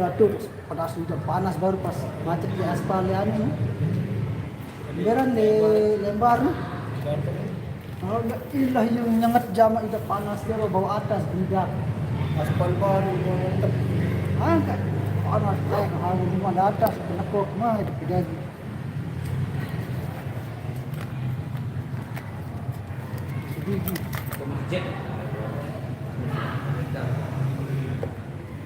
jatuh pada sudah panas baru pas macet di aspal ya anu. Beran di lembar nih. Oh, ilah yung nyangat jama ida panas dia bawa atas bidak. Aspal baru mantep. Angkat. Panas kayak harus rumah di atas kenakok mah itu tidak.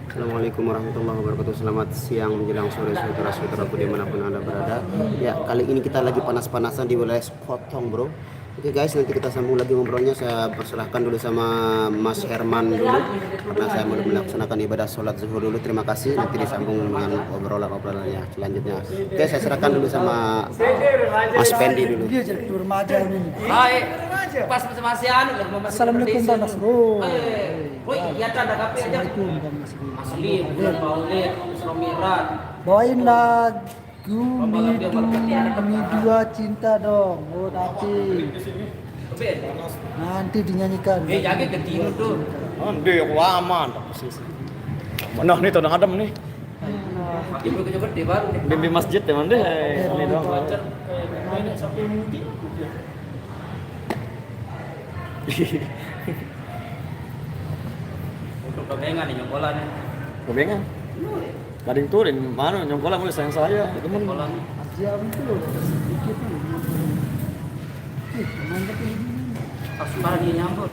Assalamualaikum warahmatullahi wabarakatuh. Selamat siang menjelang sore saudara-saudaraku dimanapun anda berada. Ya, kali ini kita lagi panas-panasan di wilayah Sekotong, bro. Oke guys, nanti kita sambung lagi ngobrolnya. Saya persilahkan dulu sama Mas Herman dulu, karena saya mau melaksanakan ibadah sholat zuhur dulu. Terima kasih. Nanti disambung dengan obrolan-obrolannya selanjutnya. Oke, saya serahkan dulu sama Mas Fendi dulu. Dia jadi remaja ini. Hai, pas masih anu lah. Assalamualaikum Bang Mas Bro. Woi, iya ada kape aja. Assalamualaikum Bang Mas Bro. Asli, bulan Maulid, Romiran. Bawain lagu Mi Dua Cinta dong. Oh nanti. Nanti dinyanyikan. Jaga ketinu tuh. Ande aku aman. Nah nih tuh adem nih. Ibu kecoba di baru nih. Di masjid ya mande. Ini doang. Untuk dobengan nih nyongkolan. Kebengan. Kadang tuh dan mana nyongkolan mulai sayang saya temen. Aja itu sedikit tuh. Mantap ini. Pas para dia nyambut.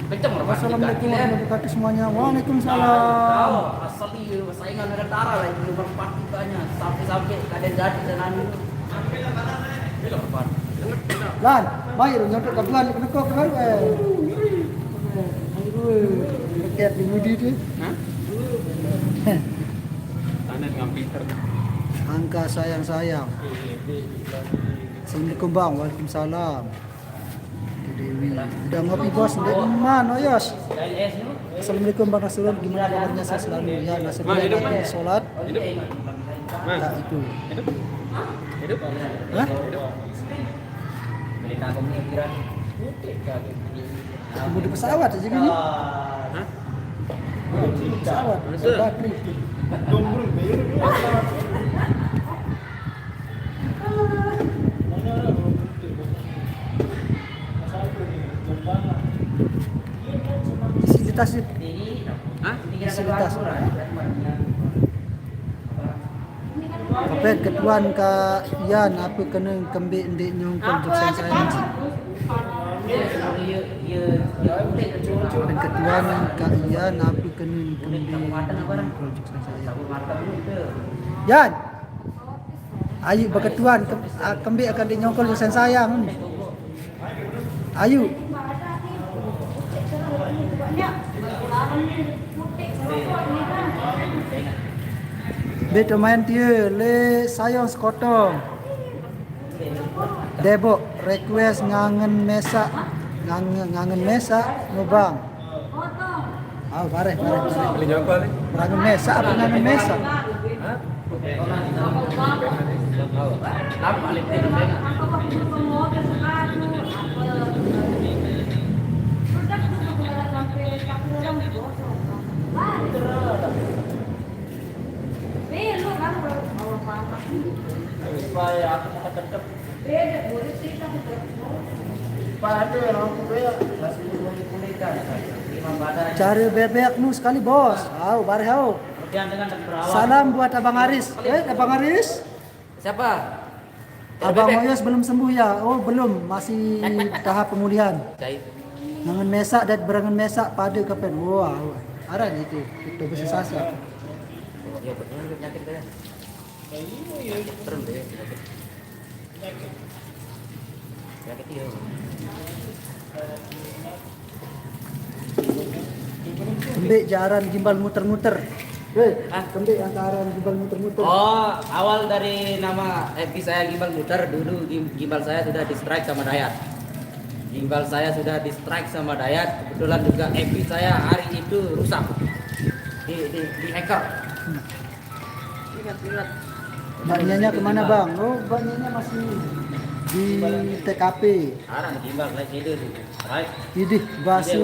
Kenceng lah. Assalamualaikum warahmatullahi wabarakatuh semuanya. Waalaikumsalam. Asli saingan ada tara lah itu berempat kitanya sampai kadang jadi dan anu. Lan, main nyodok kabelan keneko baru Kayak di Budi tuh. Hah? Tanet ngampiter. Angka sayang-sayang. Assalamualaikum Bang, waalaikumsalam. Dewi. Udah ngopi bos, udah mana Yos? Assalamualaikum Bang Nasrul, gimana kabarnya saya selalu ya Nasrul lagi sholat. Nah itu. Hidup. Hah? Beli tanggung kira. Tunggu di pesawat aja gini. Hah? Di pesawat. Bakri. Isi tas sih. Hah? Isi tas. Kapet ketuan ka Ian apa kena kembik ndik nyongkol joksen saya. Dan ketuan ka Ian apa kena kembik nyongkol joksen saya. Yan. Ayu berketuan kembik akan dinyongkol joksen sayang. Ayu. Beto main dia le sayang Sekotong. Debok request ngangen mesa ngobang. Bareh. Beli nyongkol nih. Ngangen mesa apa ngangen mesa? Cari bebek nu sekali bos. Bareh. Salam buat Abang Aris. Abang Aris. Siapa? Abang Moyos belum sembuh ya? Oh belum, masih tahap pemulihan. Ngangen mesak dan berangan mesak pada kapan? Wow, ada itu besi sasa. Ya benar penyakit dia. Terus deh. Penyakit dia. Kembik jaran gimbal muter-muter. Kembik angkaran gimbal muter-muter. Oh, awal dari nama FB saya Gimbal Muter. Dulu gimbal saya sudah di strike sama Dayat. Gimbal saya sudah di strike sama Dayat. Kebetulan juga FB saya hari itu rusak. Di hacker. Ingat. Baknya kemana bang? Oh baknya masih di TKP. Arang gimbal saya itu strike. Idih bahasa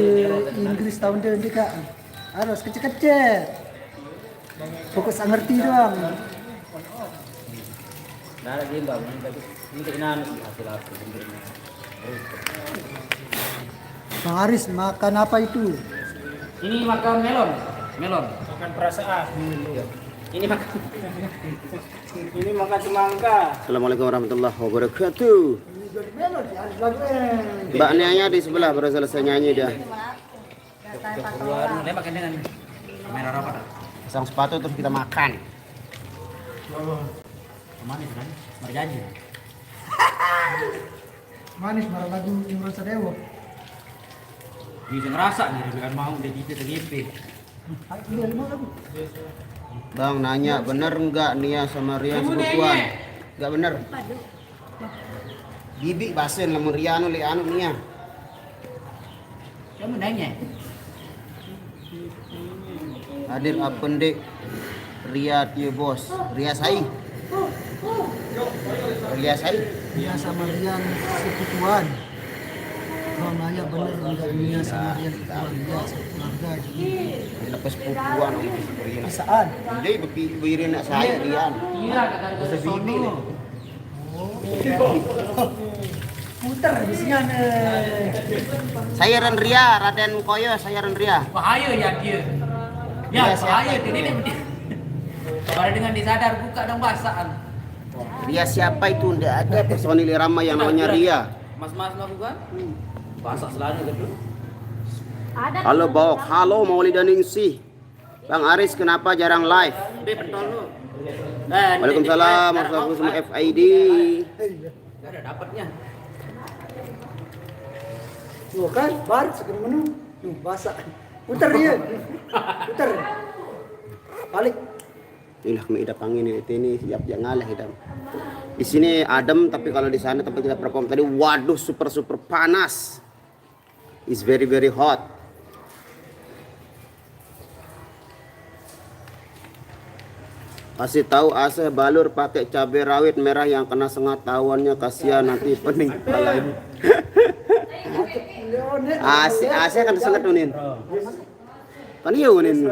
Inggris tahun dia kak. Harus kecil-kecil. Fokus ngerti doang. Nah, ada gimbal ini nan hasil apa? Bang Aris makan apa itu? Ini makan melon. Makan perasaan. Ini makan. Ini makan semangka. Assalamualaikum warahmatullahi wabarakatuh. Mbak Nianya di sebelah baru selesai nyanyi dia. Keluar, makan dengan kamera rapat. Pasang sepatu terus kita makan. Kemana itu kan? Berjanji. Manis marah lagu Imron Sadewo. Bisa ngerasa nih, dengan mau udah gitu tergipi. Bang nanya bener nggak Nia sama Rian sebutuan? Nggak bener. Bibi basen lamun Rianu li anu Nia. Kamu nanya. Hadir apendek Ria Tio Bos. Ria Sai. Ria Sai. Nia sama Rian sekutuan. Bang nanya bener enggak Nia sama Rian sekutuan? Dia sekeluarga. Lepas pupuan Rian. Bisaan. Jadi bibirin nak saya Rian. Iya, kata bibi. Putar di sini. Saya Ren Ria, Raden Koyo, saya Ren Ria. Bahaya ya dia. Iya, Ya, siapa bahaya itu? dia. Baru dengan disadar buka dong basaan. Ria siapa itu? Tidak ada personil irama yang namanya Ria. Mas-mas melakukan? Basah selalu gitu. Halo Bok, halo Maulida Ningsih. Bang Aris kenapa jarang live? Udah pentol lu. Waalaikumsalam warahmatullahi wabarakatuh FID. Gak ada dapatnya. Tuh kan, baru segera menu. Tuh, basah. Putar dia. Putar. Balik. Inilah kami idap angin ini siap jangan ngalah idam. Di sini adem tapi kalau di sana tempat kita perform tadi waduh super panas. It's very hot. Kasih tahu Aseh balur pakai cabai rawit merah yang kena sengat tawannya kasihan nanti pening kepalanya. Aseh kan sengat unin. Kan iya unin.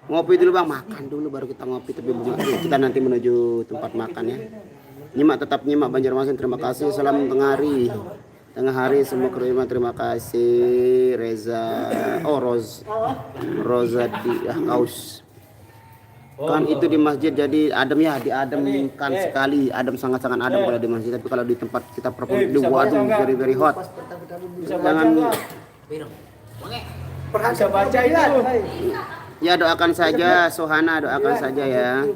Ngopi dulu bang, makan dulu baru kita ngopi tapi kita nanti menuju tempat makan ya. Nyimak tetap nyimak Banjarmasin, terima kasih. Salam tengah hari semua kruima, terima kasih Reza. Oh Rozadi Kaus. Kan itu di masjid jadi adem ya, diademkan sekali, adem sangat-sangat adem kalau di masjid. Tapi kalau di tempat kita perform itu waduh very hot. Jangan Bisa baca itu. ya doakan saja Sohana, doakan saja ya.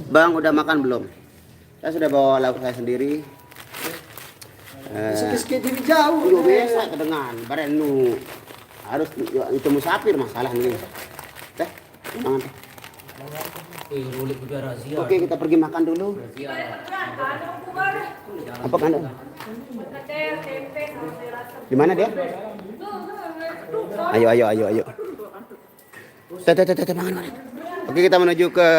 Bang udah makan belum? Saya sudah bawa lauk saya sendiri. Sikit-sikit diri jauh. Yo biasa kedengan, barenu harus itu musafir masalah nih. Teh, jangan. Rulik juga razia. Oke, kita pergi makan dulu. Apa kan? Di mana dia? Ayo. Teh, makan. Oke, kita menuju ke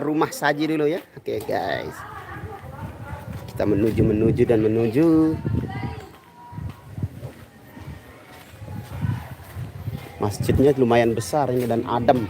rumah saji dulu ya. Oke, guys. Kita menuju. Masjidnya lumayan besar ini dan adem.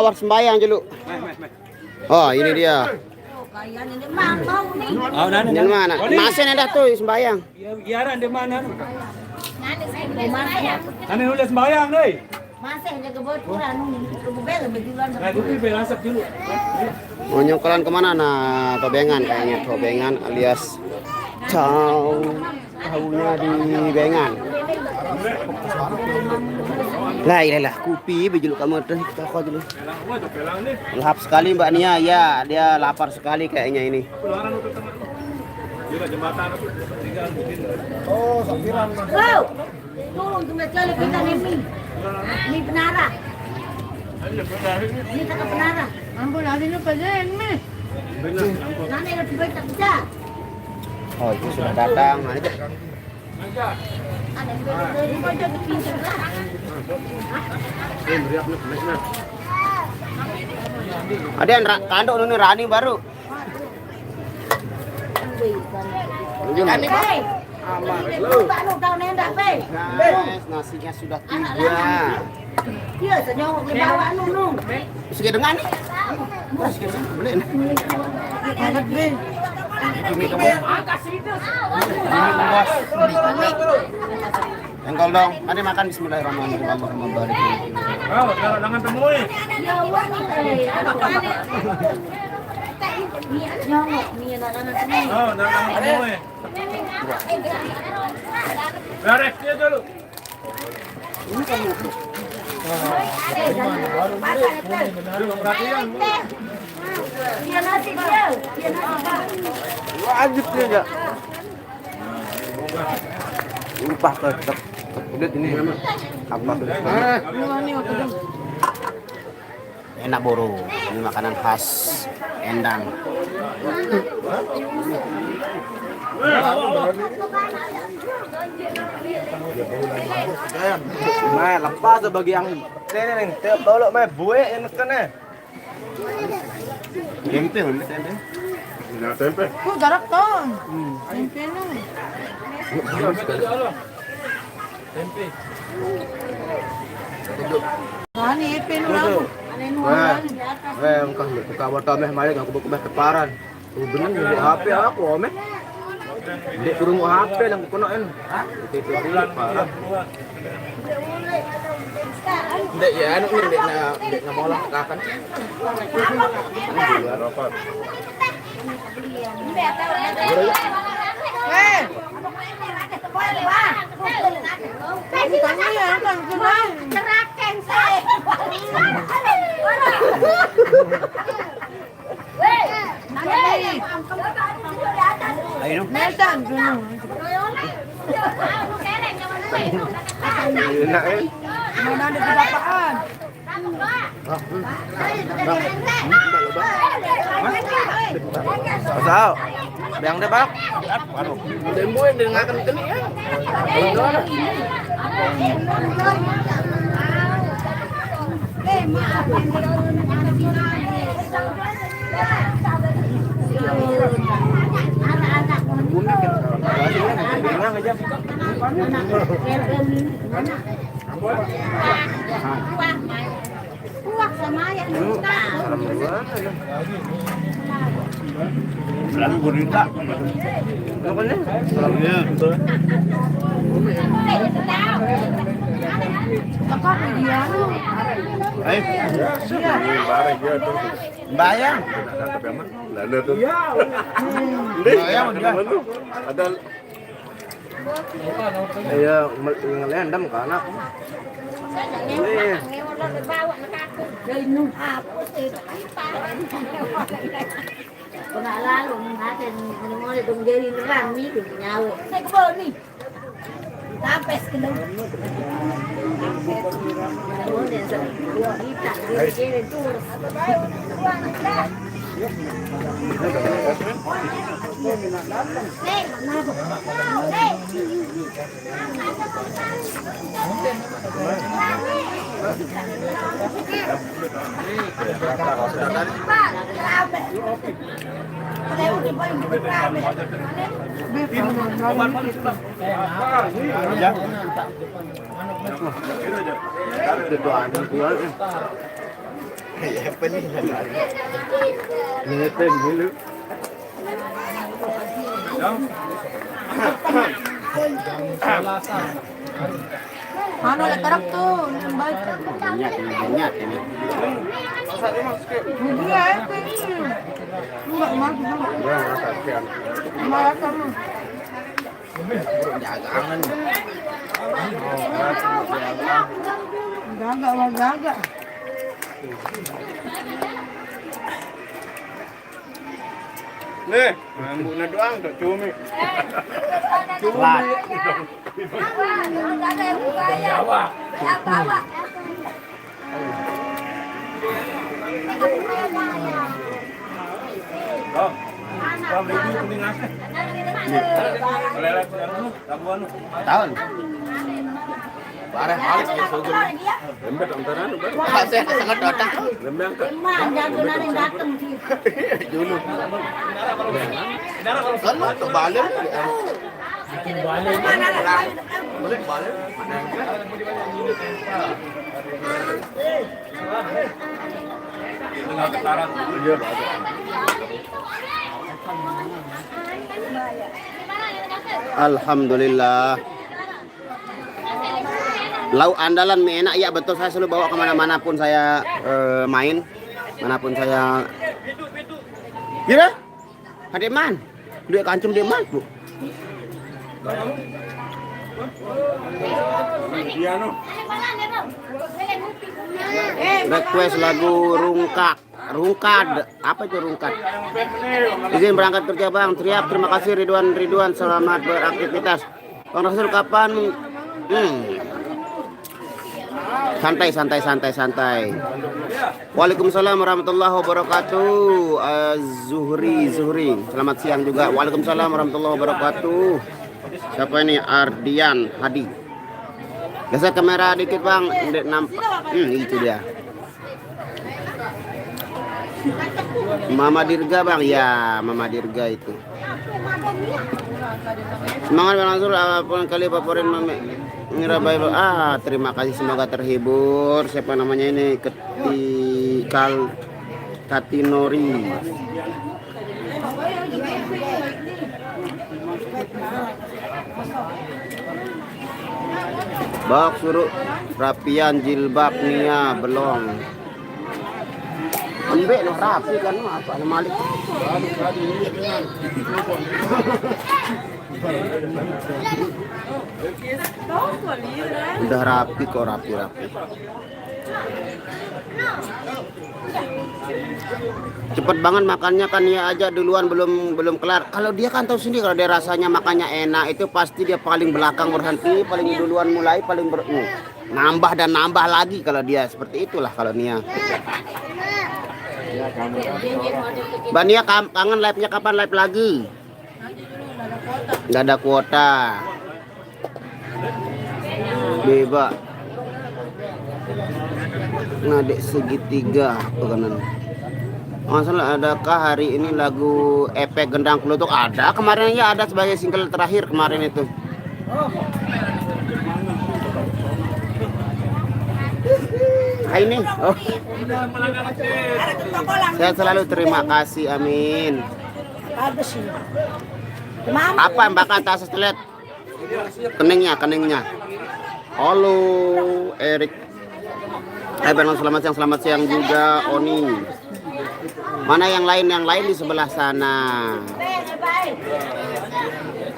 War sembayang dulu. Oh, ini dia. Oh, nana. Yang mana? Masih ada tuh sembayang. Iaran di mana? Kami udah sembahyang, deh. Masih jaga buat kurang kebel betulan. Mau nyongkolan kemana? Nah, Tobengan kayaknya. Tobengan alias tahunya di Bengan. Lah iyalah kupi bejuluk kamu tuh kita kau dulu. Lahap sekali Mbak Nia, ya dia lapar sekali kayaknya ini. Wow, tolong kembali kita nih. Ini penara. Ini tak penara. Ampun, hari ini pengen nih. Nanti lebih baik tak bisa. Oh itu sudah datang. Nah, itu. Ada yang baca ke pintu lah. Ada yang kandok ini Rani baru. Kami baik. Guys, nasinya sudah 3. Dia senyum dibawa nunung. Sige dengan nih. Sige beli. Hangat Ben. Engkol dong. Mari makan bismillahirrahmanirrahim. Allahumma barik. Oh, jangan temui. Nyongok, nih anak-anak ini. Oh, jangan temui. Beres dia dulu. Perhatian. Dia nasi dia. Dia nasi. Wajib dia enggak. Lupa tetap. Udah ini apa tuh? Enak boro. Ini makanan khas Endang. Mày lepas sebagai yang ini tiap tolok mày buek yang kene. Tempe, tempe. Tempe. Kok jarak tuh? Tempe nih. Tempe. Rani ipin lang. Engkau buka botol meh mari aku buka teparan. Bener di HP aku meh. Di turun HP lang kunoin. Itu bulan Pak. Ndek ya anu ndek na molah kakan. Ceraken saya. Ayo. Meldan dulu. Enak Mana ada kebapaan? Sao? Bang deh, Pak. Aduh, demboy dengarkan kene ya. Anak-anak Dengar aja. Kuak sama yang Selalu berita. Makanya salamnya. Tekap dia. Ayo. Barang dia tuh. Bayang. Tapi aman. Lalu tuh. Bayang dia. Ada Iya, ngelendam ke anak. Pernah lalu natin mo itong diri ni Rami kung nyawa. Say ko ba ni? Tapes ka lang. Ano din sa kita, diri tour. Itu ada gua. Ya pening lagi. Ngetem dulu. Ano, latarak tuh. Banyak ini. Gagak. Nih, rambutnya doang tak cumi. Tahun. Parah halus ya sogel. Lembet antara anu baru. Saya sangat datang. Lembet angkat. Emang jago nari datang sih. Dulu. Kan tuh balik. Boleh balik. Tengah ketaran. Iya, Pak. Alhamdulillah. Lauk andalan mie enak ya, betul, saya selalu bawa kemana-mana pun saya main, manapun saya. Gila? Adik man, dia kancung dia man bu. Iya no. Request lagu rungkad, apa itu rungkad? Izin berangkat kerja bang, teriak terima kasih Ridwan, selamat beraktivitas. Bang Rasul kapan? Santai. Waalaikumsalam warahmatullahi wabarakatuh. Zuhri. Selamat siang juga. Waalaikumsalam warahmatullahi wabarakatuh. Siapa ini? Ardian Hadi. Geser kamera dikit bang. Nampak. Itu dia. Mama Dirga bang. Ya, Mama Dirga itu. Semangat Bang Rasul, apapun kali favorit Mira Bible. Terima kasih, semoga terhibur. Siapa namanya ini? Katinori. Bak suruh rapian jilbab Nia belum. Ambek noh rapi kan apa Malik. Udah rapi kok, rapi. Cepet banget makannya kan ya, aja duluan belum kelar. Kalau dia kan tahu sendiri kalau dia rasanya makannya enak itu pasti dia paling belakang berhenti, paling duluan mulai, paling nambah dan nambah lagi kalau dia seperti itulah kalau Nia. Mbak Nia kangen live-nya kapan live lagi? Nggak ada kuota. Beba. Nadek segitiga kanan. Masalah adakah hari ini lagu efek gendang kelutuk? Ada kemarin ya, ada sebagai single terakhir kemarin itu. Ini saya selalu terima kasih, amin. Apa yang bakal atas lihat keningnya. Halo Erik. Selamat siang juga Oni. Mana yang lain di sebelah sana.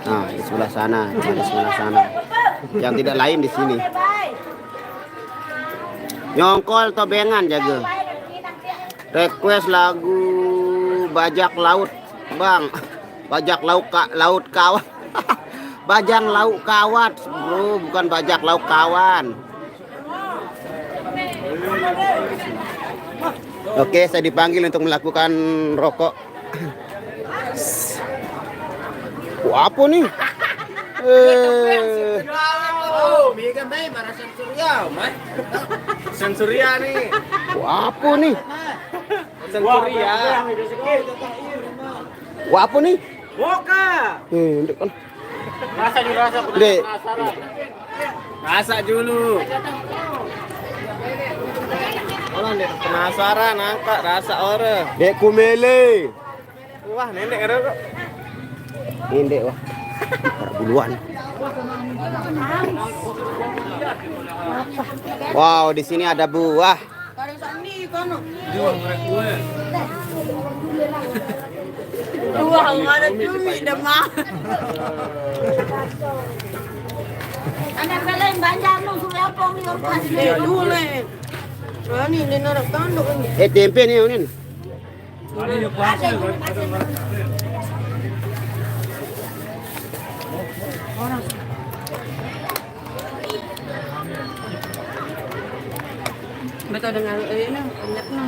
Nah, di sebelah sana. Yang tidak lain di sini. Nyongkol tobengan jaga. Request lagu bajak laut, Bang. Bajak laut kawan. Bajang lauk kawat, bro, bukan bajak lauk kawan. Oke, saya dipanggil untuk melakukan rokok. Apa nih? Sensuria nih. Apa nih? Sensuria. Apa nih? Boka. Kan. Rasa dirasa Dek. Rasa dulu. Orang dek penasaran angkat rasa ora. Dek kumele. Wah, nenek kok. Indek wah. Para buluan. Wow, di sini ada buah. Wah, nggak ada duit dah mah. Anak kalian banyak lu sudah apa nih orang kasih dulu. Ini orang tanduk ini. Tempe nih ini. Betul dengan ini banyaknya.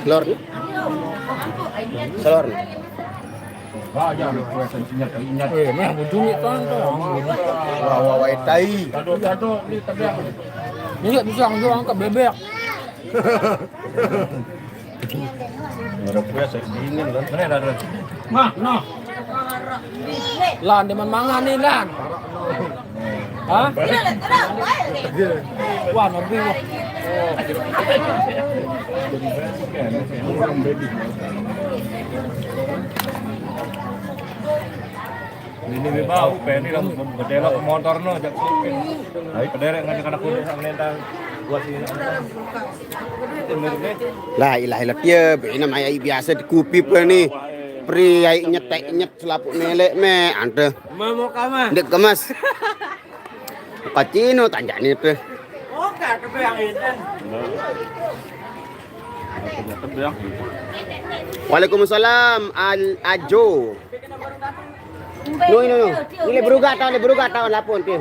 Telur nih. Telur nih. Wah, tai. Ini bisa angkat bebek. Nah. Lan, di mangan nih, Lan. Hah? Wah, nabi. Ini bau, ini lang bedela ke motor no, jak. Ai pedere ngajak aku sak nentang buat sini. Lah ilah ilah dia, ini maya biasa di kupip nih. Pri ai nyet selapuk melek me, ante. Mau kamar. Dek kemas. Kacino tanjani tuh. Oke, tapi yang ini. Waalaikumsalam Ajo. No. Ini beruga tahun lapun tuh.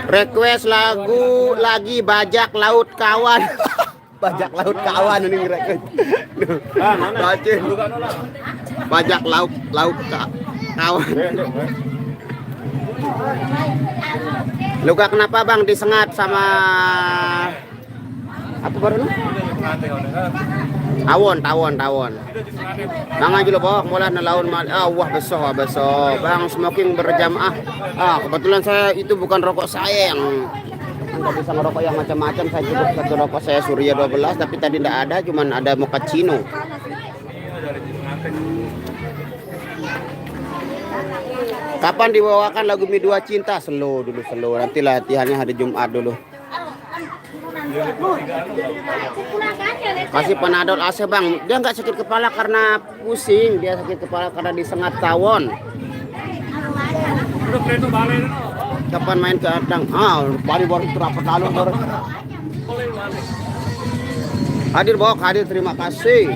Request lagu lagi bajak laut kawan. Bajak laut kawan ini request. Baca. Bajak laut kawan. Luka kenapa bang disengat sama apa baru nu? Tawon. Bang aja lo bawa mulai nelaun mal. Wah besar. Bang smoking berjamaah. Kebetulan saya itu bukan rokok saya yang nggak bisa ngerokok yang macam-macam. Saya cukup satu rokok saya Surya 12 tapi tadi tidak ada, cuman ada mochaccino. Kapan dibawakan lagu Mi 2 Cinta? Slow. Nanti latihannya hari Jumat dulu. Kasih panadol AC bang. Dia nggak sakit kepala karena pusing. Dia sakit kepala karena disengat tawon. Kapan main ke Adang? Baru terapat lalu baru. Hadir, terima kasih.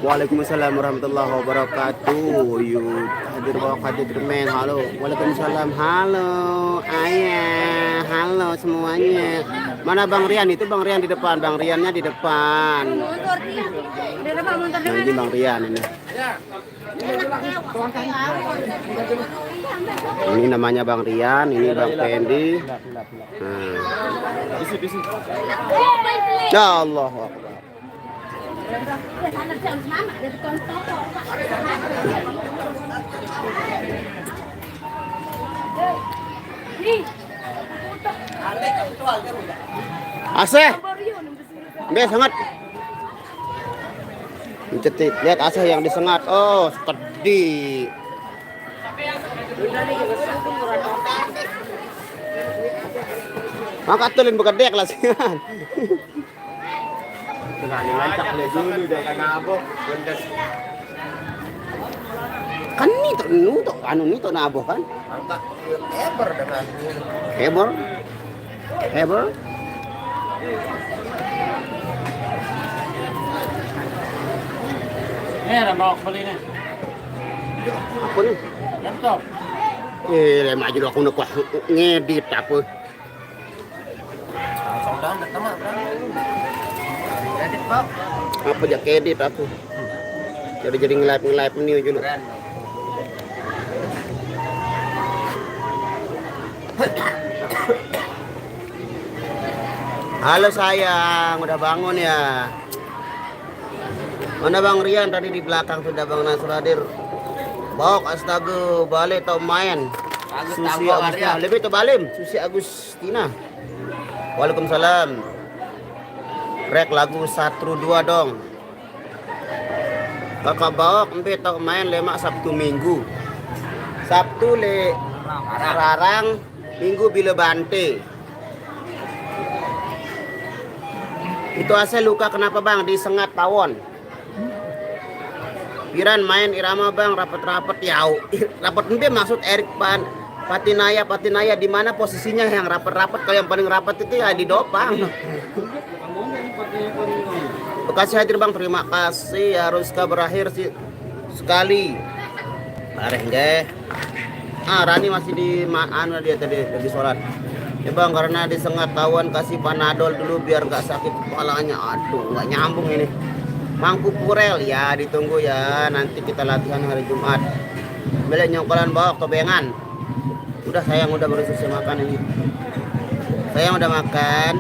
Waalaikumsalam warahmatullahi wabarakatuh. Hadir bawa hadir men. Halo. Waalaikumsalam. Halo ayah. Halo semuanya. Mana Bang Rian? Itu Bang Rian di depan. Bang Riannya di depan. Nah, ini Bang Rian ini. Ini namanya Bang Rian, ini Bang Pendi. Ya Allah. Aseh. Bes sangat. Cetit, lihat Aseh yang disengat. Oh, sedih. Maka tulin bekedek lah sih. Kan itu anu itu naboh kan? Hebor. Bawa beli nih. Apa nih? Laptop. Maju aku nak ngedit apa? Apa jak edit aku? Jadi nge-live ini aja lu. Halo sayang, udah bangun ya? Mana Bang Rian tadi di belakang sudah Bang Nasrul hadir. Bok astaga, balik tau main. Susi Agustina, lebih tau balim. Susi Agustina. Waalaikumsalam. Rek lagu Satru 2 dong. Kakak Bok empe tau main lemak Sabtu Minggu. Sabtu le Rarang, Minggu bila Bante. Itu asal luka kenapa Bang? Disengat tawon. Piran main irama Bang, rapat-rapat yau. Rapat empe maksud Erik Patinaya di mana posisinya yang rapat-rapat? Kalau yang paling rapat itu ya di Dopang. Bekasi hadir Bang, terima kasih. Haruskah berakhir sekali? Bareng deh. Rani masih di mana dia tadi lagi sholat. Ya Bang, karena disengat tawan kasih panadol dulu biar nggak sakit kepalanya. Aduh, nggak nyambung ini. Mangku Purel ya, ditunggu ya. Nanti kita latihan hari Jumat. Beli nyongkolan bawa kebengan. Udah sayang, udah baru selesai makan ini. Sayang udah makan.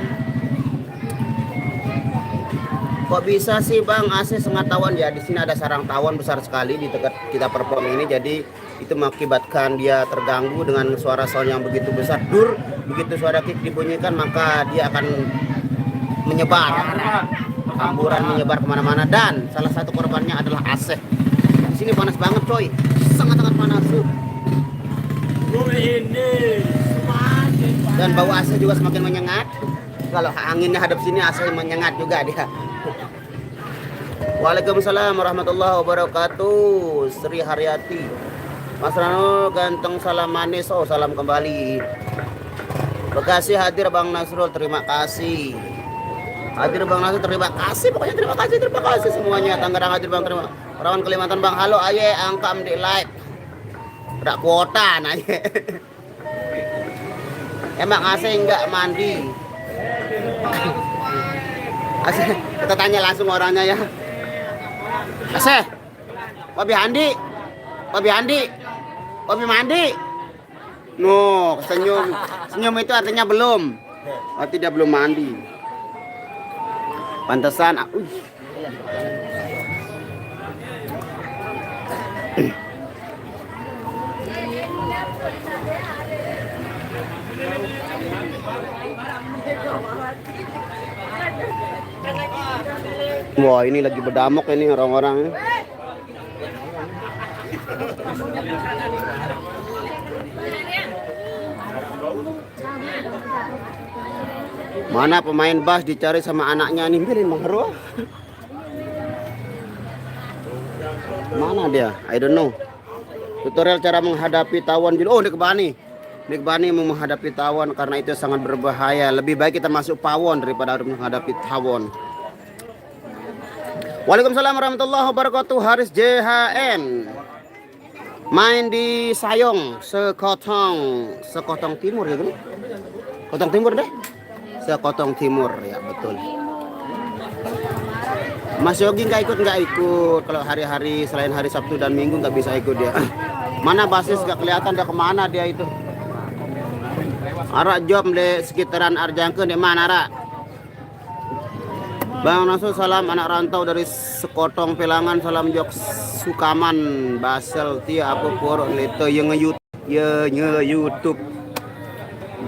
Kok bisa sih Bang AC sengat tawon? Ya di sini ada sarang tawon besar sekali di dekat kita perform ini. Jadi itu mengakibatkan dia terganggu dengan suara sound yang begitu besar. Begitu suara kick dibunyikan maka dia akan menyebar. Hamburan menyebar kemana-mana dan salah satu korbannya adalah AC. Di sini panas banget coy, sangat-sangat panas. Dan bau AC juga semakin menyengat. Kalau anginnya hadap sini AC menyengat juga dia. Waalaikumsalam warahmatullahi wabarakatuh. Sri Haryati, Mas Rano ganteng salam manis. Oh salam kembali. Bekasi hadir Bang Nasrul, terima kasih. Hadir Bang Nasrul, terima kasih. Pokoknya terima kasih semuanya. Tangerang hadir Bang, terima. Perawan Kalimantan Bang, halo aye angkam di like. Ada kuota nanya. Emang AC enggak mandi? AC, kita tanya langsung orangnya ya. AC, Babi Handi, Babi mandi. No, senyum itu artinya belum. Berarti dia belum mandi. Pantesan, wah ini lagi berdamok ini orang-orang. Mana pemain bass dicari sama anaknya nih, bilin mengheruh. Mana dia? I don't know. Tutorial cara menghadapi tawon. Oh, Nik Bani mau menghadapi tawon karena itu sangat berbahaya. Lebih baik kita masuk pawon daripada harus menghadapi tawon. Waalaikumsalam warahmatullahi wabarakatuh. Haris JHN main di Sayong Sekotong Timur ya kan? Kotong Timur deh. Sekotong Timur ya betul. Mas Yogi nggak ikut kalau hari-hari selain hari Sabtu dan Minggu nggak bisa ikut dia. Mana basis nggak kelihatan dia kemana dia itu. Arak job di sekitaran Arjangkeun di mana Arak? Bang Nasrul salam anak rantau dari Sekotong Pelangan, salam jok Sukaman Basel tia apa poro itu yang YouTube.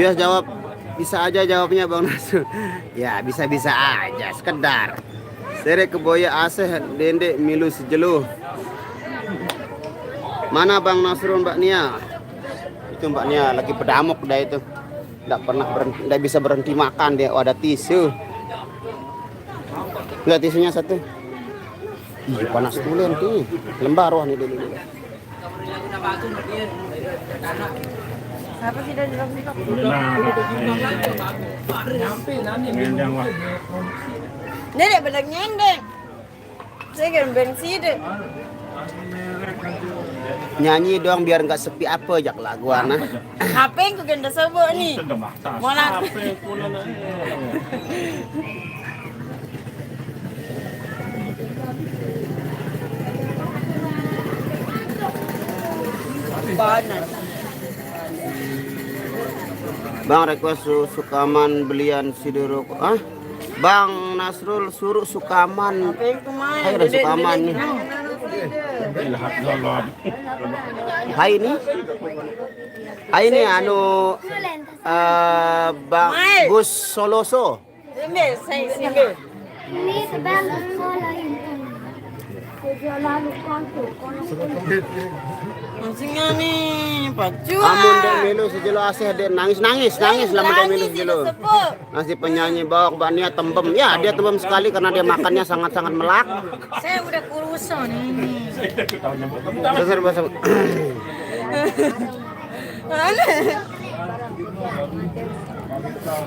Bias jawab bisa aja jawabnya Bang Nasrul. Ya bisa-bisa aja sekedar. Sere keboya aseh dendek milu sejeluh. Mana Bang Nasrul Mbak Nia? Itu Mbak Nia lagi pedamok dah itu. Nggak bisa berhenti makan dia. Oh, ada tisu. Lihat tisunya satu. Ih, panas tulen tuh. Lembar wah nih dulu. Siapa sih dari dalam sikap? Nenek bedak nyendeng. Saya kan bensin deh. Nyanyi doang biar nggak sepi apa jak lagu ana. HP ku ganda sobo nih. Mola. Panas. Bang request Sukaman belian Sidoro. Ah? Bang Nasrul suruh Sukaman. Hai ada Sukaman nih. Hai ini anu Bang Gus Soloso. Ini sebang sekolah ini. Maksudnya nih, Amun dek milu sejelo asih dek nangis lamun dek milu sejelo. Nasi penyanyi bawa bania tembem. Ya dia tembem sekali karena dia makannya sangat-sangat melak. saya udah kurusan ini. Besar bahasa.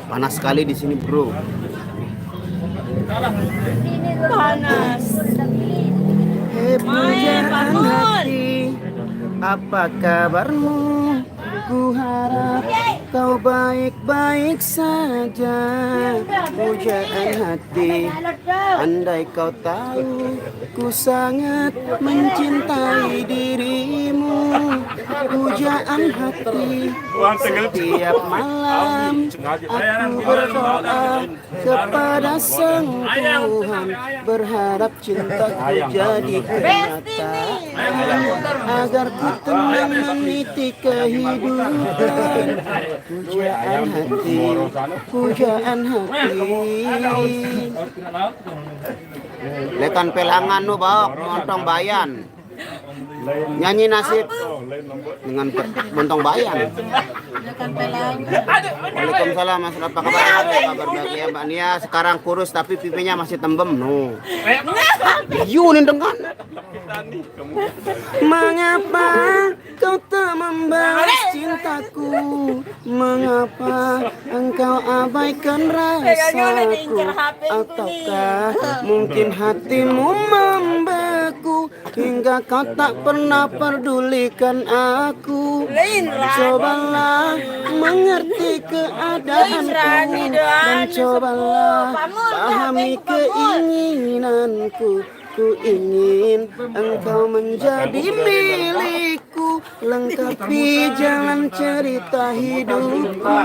Panas sekali di sini bro. Panas. Pujaan hati, apa kabarmu? Ku harap kau baik-baik saja. Pujaan hati, andai kau tahu ku sangat mencintai dirimu. Pujaan hati, setiap malam aku berdoa kepada Sang Tuhan, berharap cintaku jadi kenyataan, agar ku tenang meniti kehidupan. Pujaan hati. Lekan pelangan nu baok montong bayan. Nyanyi nasib dengan montong bayan. Waalaikumsalam Mas, apa kabar? Kabar bahagia Mbak Nia. Sekarang kurus tapi pipinya masih tembem no. Yunin dengan. Mengapa kau tak membalas cintaku? Mengapa engkau abaikan rasaku? Ataukah mungkin hatimu membeku hingga kau tak pernah pedulikan aku? Cobalah mengerti keadaanku dan cobalah pahami keinginanku. Ku ingin engkau menjadi milikku, lengkapi jalan cerita hidupku.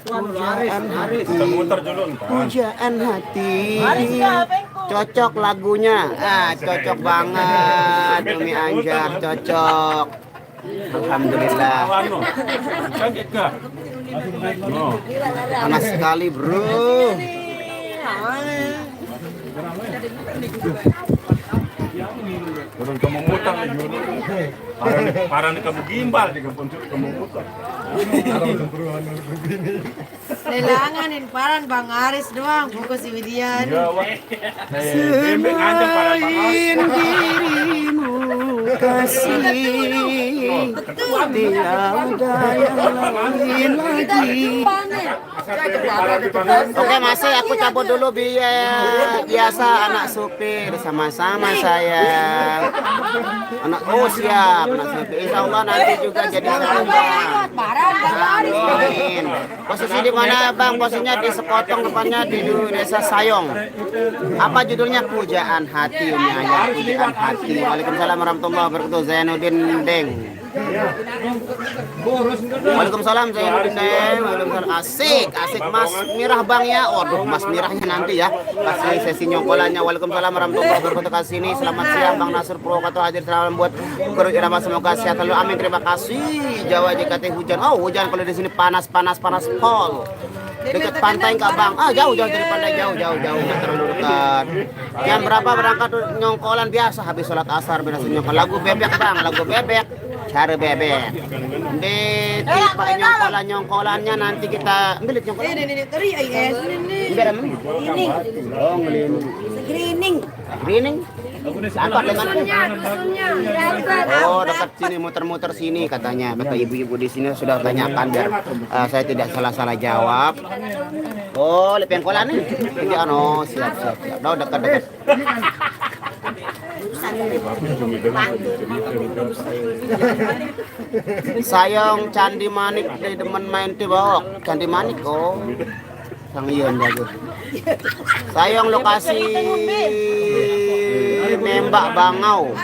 Pujaan hati, pujaan hati. Cocok lagunya, cocok banget Umi Anjar, cocok. Alhamdulillah. Panas sekali bro. Turun kamu mutar nih dulu. Parah nih kamu gimbal di kampung kamu mutar. Lelanganin paran Bang Aris doang, fokus si Widian. Ya, wah. Bembeng aja parah Bang Aris. Dirimu kasih, tiada yang lain lagi. Oke masih aku cabut dulu biasa anak supir sama-sama sayang. Anak siap anak supir. Insya Allah nanti juga jadi sahabat. Amin. Posisi di mana Bang? Posisinya di Sekotong, depannya di Desa Sayong. Apa judulnya? Pujaan hati Umi Ayah, pujaan hati. Waalaikumsalam warahmatullahi wabarakatuh. Zainuddin Deng. Waalaikumsalam Zainuddin Deng. Waalaikumsalam. Asik Mas Mirah Bang ya. Waduh Mas Mirahnya nanti ya. Kasih sesi nyongkolannya. Waalaikumsalam warahmatullahi wabarakatuh. Kasih ini. Selamat siang Bang Nasr Purwokerto hadir selamat buat Guru Irama, semoga sehat selalu. Amin. Terima kasih. Jawa JKT hujan. Oh hujan, kalau di sini panas pol. Dekat pantai enggak Bang? Jauh dari pantai, jauh enggak terlalu dekat. Jam berapa berangkat nyongkolan? Biasa habis sholat asar biasa nyongkol. Lagu bebek Bang, lagu bebek. Cara bebek. Di tipe nyongkolannya nanti kita ambil nyongkolan. Ini teri ini. Ini. Oh, Greening. Apa dengan Oh, dekat sini muter-muter sini katanya. Kata ibu-ibu di sini sudah tanyakan biar saya tidak salah jawab. Oh, lipeng kolan nih. Jadi siap. Dah dekat. Sayang Candi Manik di demen main tibok. Candi Manik sang ieu jago. Sayang lokasi nembak bangau.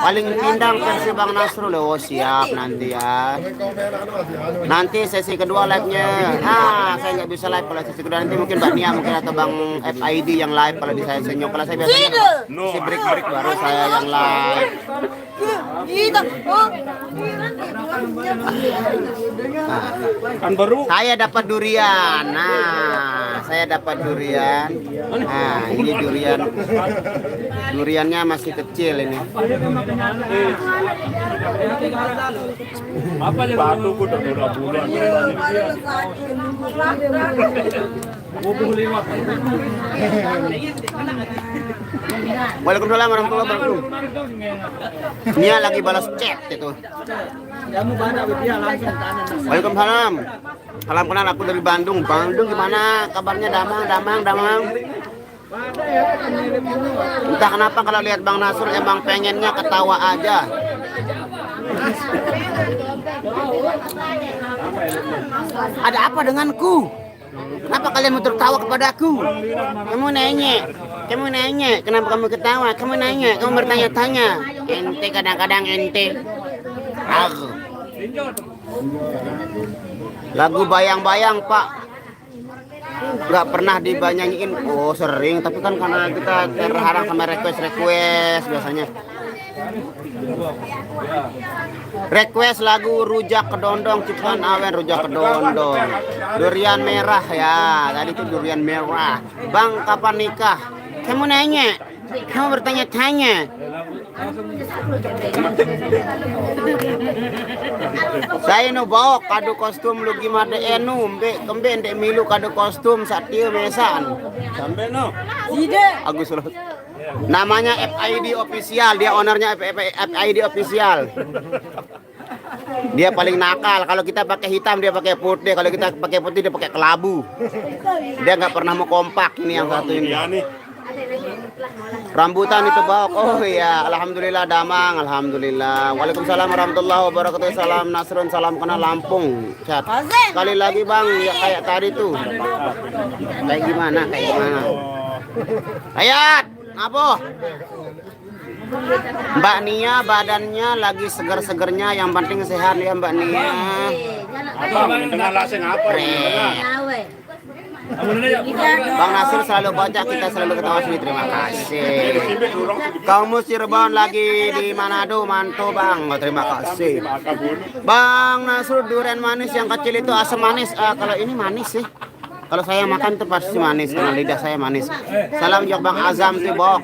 Paling pindang versi Bang Nasrul. Oh siap nanti ya. Nanti sesi kedua live-nya. Saya nggak bisa live kalau sesi kedua, nanti mungkin Mbak Nia mungkin atau Bang FID yang live kalau di saya senyum. Kalau saya biasanya si break baru saya yang live. Kan baru. Saya dapat durian. Saya dapat durian. Ini durian. Duriannya masih kecil ini. Apa aja batu ku udah bulan. Waalaikumsalam warahmatullahi wabarakatuh. Nia lagi balas chat itu. Waalaikumsalam. Salam kenal, aku dari Bandung. Bandung gimana kabarnya? Damang. Entah kenapa kalau lihat Bang Nasrul emang pengennya ketawa aja. Ada apa denganku? Kenapa kalian mau tertawa kepadaku? Kamu nanya, kenapa kamu ketawa? Kamu nanya, kamu bertanya-tanya. Ente kadang-kadang ente. Lagu bayang-bayang Pak, nggak pernah dibanyain. Oh sering, tapi kan karena kita terhalang sama request biasanya. Request lagu Rujak Kedondong, ciptaan Awen Rujak Kedondong. Durian merah ya, tadi itu durian merah. Bang kapan nikah? Kamu nanya, kamu bertanya-tanya. Saya nu bawa kado kostum lu gimana enu kembe ndek milu kado kostum satiu mesan. Sampai no. Agus Lut. Namanya FID official, dia ownernya FID official. Dia paling nakal. Kalau kita pakai hitam dia pakai putih, kalau kita pakai putih dia pakai kelabu. Dia nggak pernah mau kompak. Ini yang satu ini. Rambutan itu bawa. Oh iya, alhamdulillah Damang, alhamdulillah. Waalaikumsalam warahmatullahi wabarakatuh. Salam Nasrun, salam kenal Lampung. Chat. Sekali lagi Bang, ya kayak tadi tuh. Kayak gimana? Ayat, apa? Mbak Nia badannya lagi seger-segernya, yang penting sehat ya Mbak Nia. Dengan lasing apa? Bang Nasir selalu baca, kita selalu ketawa sini. Terima kasih. Kamu Cirebon lagi di Manado, Manto Bang. Oh, terima kasih. Bang Nasir, durian manis yang kecil itu asam manis. Kalau ini manis sih. Kalau saya makan itu pasti manis, karena lidah saya manis. Salam jok Bang Azam tuh Bok.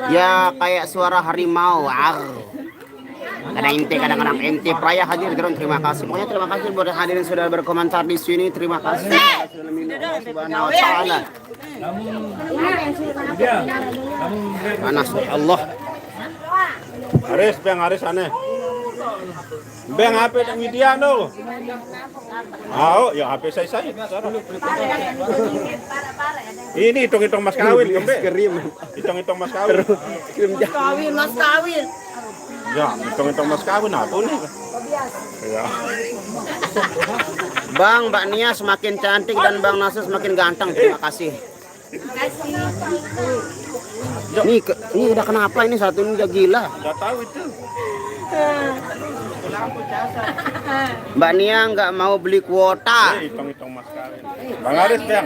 Ya kayak suara harimau. Kadang-kadang ente Praya hadir drone. Terima kasih. Pokoknya terima kasih buat hadirin sudah berkomentar di sini. Terima kasih. Subhanahu wa ta'ala. Panas Allah. Haris aneh. Bang HP tak media no. Ya HP saya. Ini hitung-hitung mas kawin kembe. Hitung-hitung mas kawin. Mas kawin. Ya, hitung-hitung mas kawin apa nih? Ya. Bang, Mbak Nia semakin cantik dan Bang Nasir semakin ganteng. Terima kasih. Ini udah kenapa ini satu ini udah gila. Udah tahu itu. Mbak Nia nggak mau beli kuota. Hitung-hitung mas kawin. Bang Haris Bang.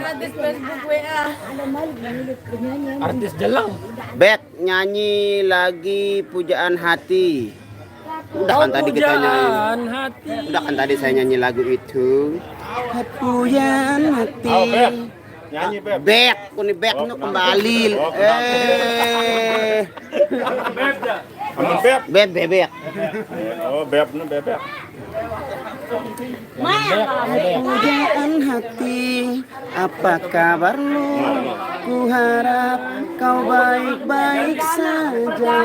Artis jelang. Bek nyanyi lagi pujaan hati. Udah kan tadi kita nyanyi. Udah kan tadi saya nyanyi lagu itu. Pujaan hati. Nyanyi Beb. Bek, kuni bek nu kembali. Amun Beb. Bebek. Oh, Beb nu bebek. Pujaan hati, apa kabarmu? Ku harap kau baik-baik saja.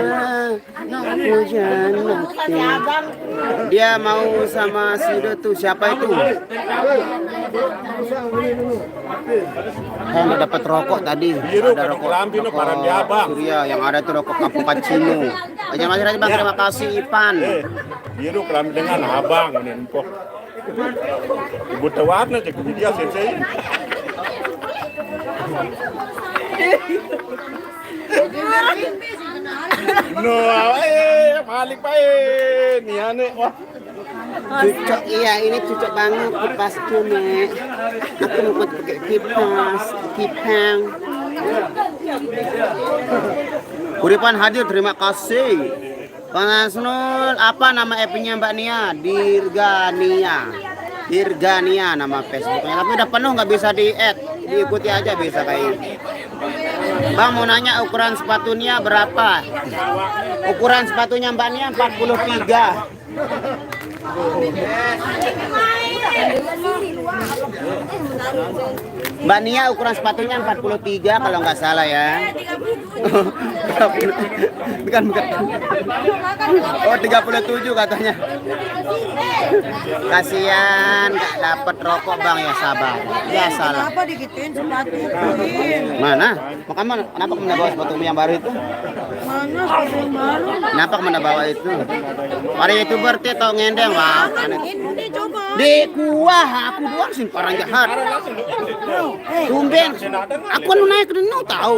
Pujaan hati. Dia mau sama si tuh, siapa itu? Saya nggak dapat rokok tadi. Biru, Ada rokok parang di abang. Surya, yang ada tuh rokok Kampung Kacino. Banyak masih Bang, terima kasih Ipan. Biru kelam dengan abang ini empok. Ibu tawarna cek video sensei. No, balik pa Niyan wah. Cucok, iya ini cocok banget kipasku nek. Aku mau pakai kipas, kipang. Kuripan hadir, terima kasih. Panasnul, apa nama app-nya Mbak Nia? Dirgania nama Facebooknya. Tapi udah penuh nggak bisa di-add, diikuti aja bisa kayak ini. Bang mau nanya ukuran sepatunya berapa? Ukuran sepatunya Mbak Nia 43. Mbak Nia ukuran sepatunya 43 kalau nggak salah ya. bukan. Oh 37 katanya. Kasihan nggak dapat rokok bang ya sabar. Ya salah. Kenapa digituin sepatu? Mana? Kenapa kamu bawa sepatu yang baru itu? Mana sepatu yang baru? Kenapa kamu bawa itu? Para youtuber teh tau ngendeng wah. Ini coba. Di kuah aku doang sih orang jahat. Tumben. Aku nu naik dulu tahu.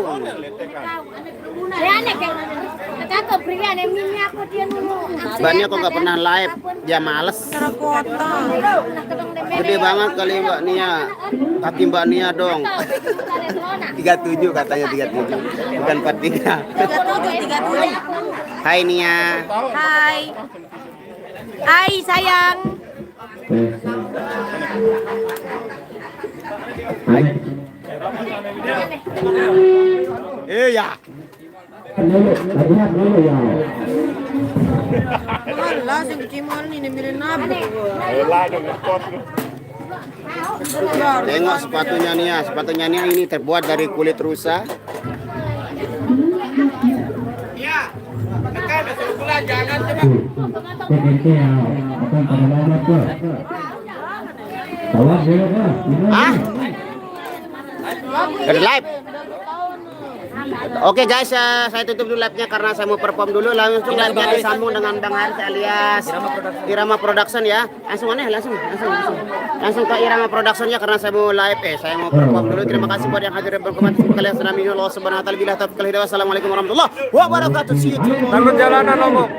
Cakep pria ini aku dia dulu. Mbaknya kok nggak pernah live, dia males. Kota. Gede banget kali Mbak Nia. Kaki Mbak Nia dong. 37 katanya 37. Bukan 43. 37. Hai Nia. Hai. Hai sayang. Iya. Malah sing cimal ini nemilin nabi. Tengok sepatunya Nia. Sepatunya Nia ini terbuat dari kulit rusa. Ah? Ada live. Oke guys, saya tutup dulu live-nya karena saya mau perform dulu. Langsung live-nya disambung dengan Bang Haris alias Irama Production ya. Langsung ke Irama Production ya karena saya mau live saya mau perform dulu. Terima kasih buat yang hadir dan berkomentar. Kalian senang Allah Subhanahu wa taala. Bila taufiq hidayah. Wassalamualaikum warahmatullahi wabarakatuh. See you. Takut jalanan ngomong.